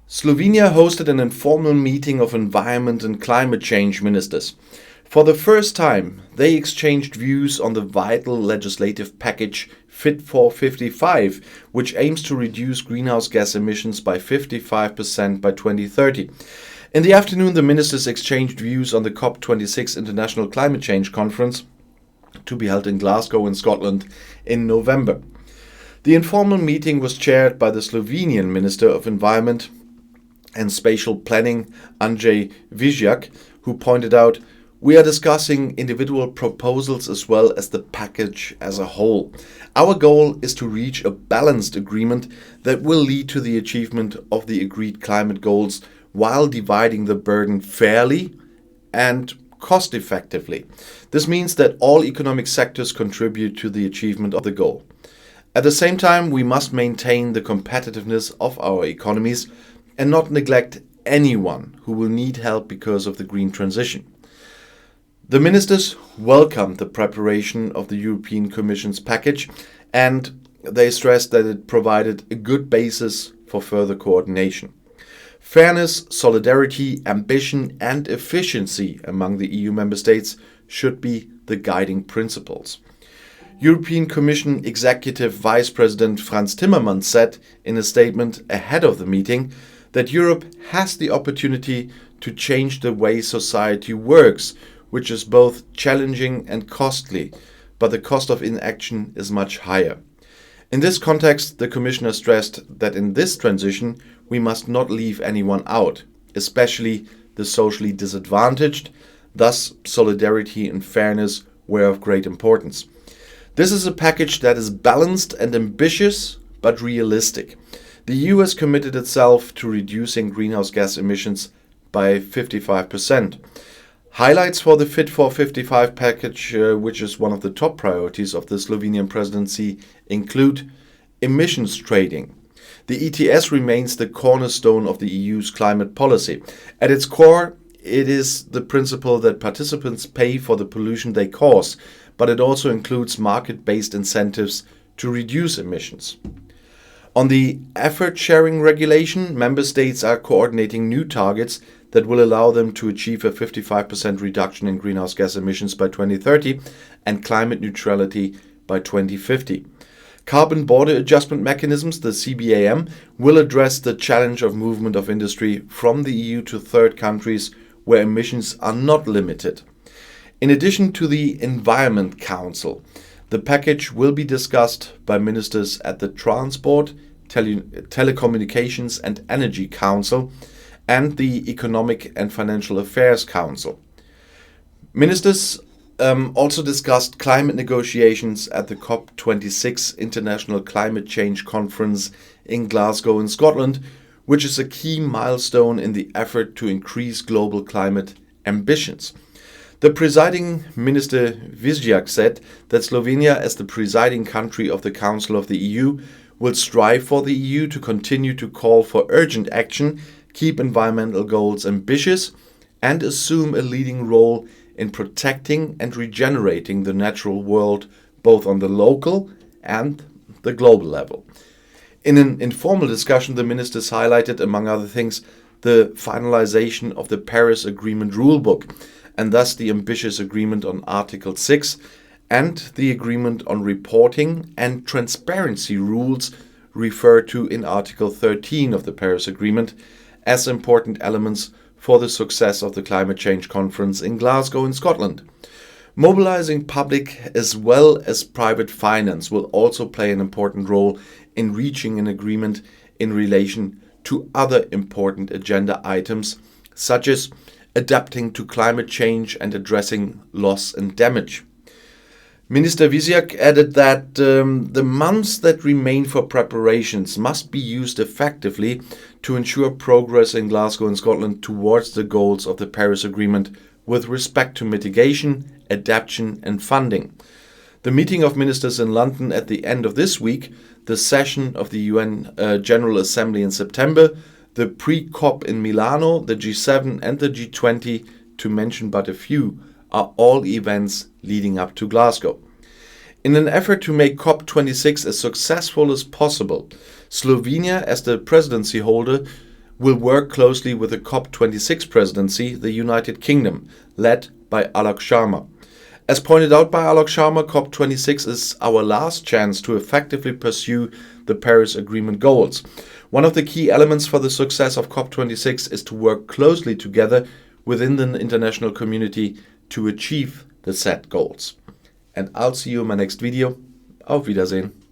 Slovenia hosted an informal meeting of environment and climate change ministers. For the first time, they exchanged views on the vital legislative package Fit for 55, which aims to reduce greenhouse gas emissions by 55% by 2030. In the afternoon, the ministers exchanged views on the COP26 International Climate Change Conference to be held in Glasgow in Scotland in November. The informal meeting was chaired by the Slovenian Minister of Environment and Spatial Planning, Andrej Vizjak, who pointed out, "We are discussing individual proposals as well as the package as a whole. Our goal is to reach a balanced agreement that will lead to the achievement of the agreed climate goals while dividing the burden fairly and cost effectively. This means that all economic sectors contribute to the achievement of the goal. At the same time, we must maintain the competitiveness of our economies and not neglect anyone who will need help because of the green transition." The ministers welcomed the preparation of the European Commission's package, and they stressed that it provided a good basis for further coordination. Fairness, solidarity, ambition, and efficiency among the EU member states should be the guiding principles. European Commission Executive Vice President Frans Timmermans said in a statement ahead of the meeting that Europe has the opportunity to change the way society works, which is both challenging and costly, but the cost of inaction is much higher. In this context, the Commissioner stressed that in this transition we must not leave anyone out, especially the socially disadvantaged. Thus, solidarity and fairness were of great importance. This is a package that is balanced and ambitious, but realistic. The EU has committed itself to reducing greenhouse gas emissions by 55%. Highlights for the Fit for 55 package, which is one of the top priorities of the Slovenian presidency, include emissions trading. The ETS remains the cornerstone of the EU's climate policy. At its core, it is the principle that participants pay for the pollution they cause, but it also includes market-based incentives to reduce emissions. On the effort-sharing regulation, member states are coordinating new targets that will allow them to achieve a 55% reduction in greenhouse gas emissions by 2030 and climate neutrality by 2050. Carbon border adjustment mechanisms, the CBAM, will address the challenge of movement of industry from the EU to third countries where emissions are not limited. In addition to the Environment Council, the package will be discussed by ministers at the Transport, Telecommunications and Energy Council and the Economic and Financial Affairs Council. Ministers also discussed climate negotiations at the COP26 International Climate Change Conference in Glasgow in Scotland, which is a key milestone in the effort to increase global climate ambitions. The presiding minister Vizjak said that Slovenia, as the presiding country of the Council of the EU, will strive for the EU to continue to call for urgent action, keep environmental goals ambitious, and assume a leading role in protecting and regenerating the natural world, both on the local and the global level. In an informal discussion, the ministers highlighted, among other things, the finalization of the Paris Agreement rulebook, and thus the ambitious agreement on Article 6 and the agreement on reporting and transparency rules referred to in Article 13 of the Paris Agreement as important elements for the success of the climate change conference in Glasgow in Scotland. Mobilizing public as well as private finance will also play an important role in reaching an agreement in relation to other important agenda items, such as adapting to climate change and addressing loss and damage. Minister Vizjak added that the months that remain for preparations must be used effectively to ensure progress in Glasgow and Scotland towards the goals of the Paris Agreement with respect to mitigation, adaptation and funding. The meeting of ministers in London at the end of this week, the session of the UN General Assembly in September, the pre-COP in Milano, the G7 and the G20, to mention but a few, are all events leading up to Glasgow. In an effort to make COP26 as successful as possible, Slovenia, as the presidency holder, will work closely with the COP26 presidency, the United Kingdom, led by Alok Sharma. As pointed out by Alok Sharma, COP26 is our last chance to effectively pursue the Paris Agreement goals. One of the key elements for the success of COP26 is to work closely together within the international community to achieve the set goals. And I'll see you in my next video. Auf Wiedersehen.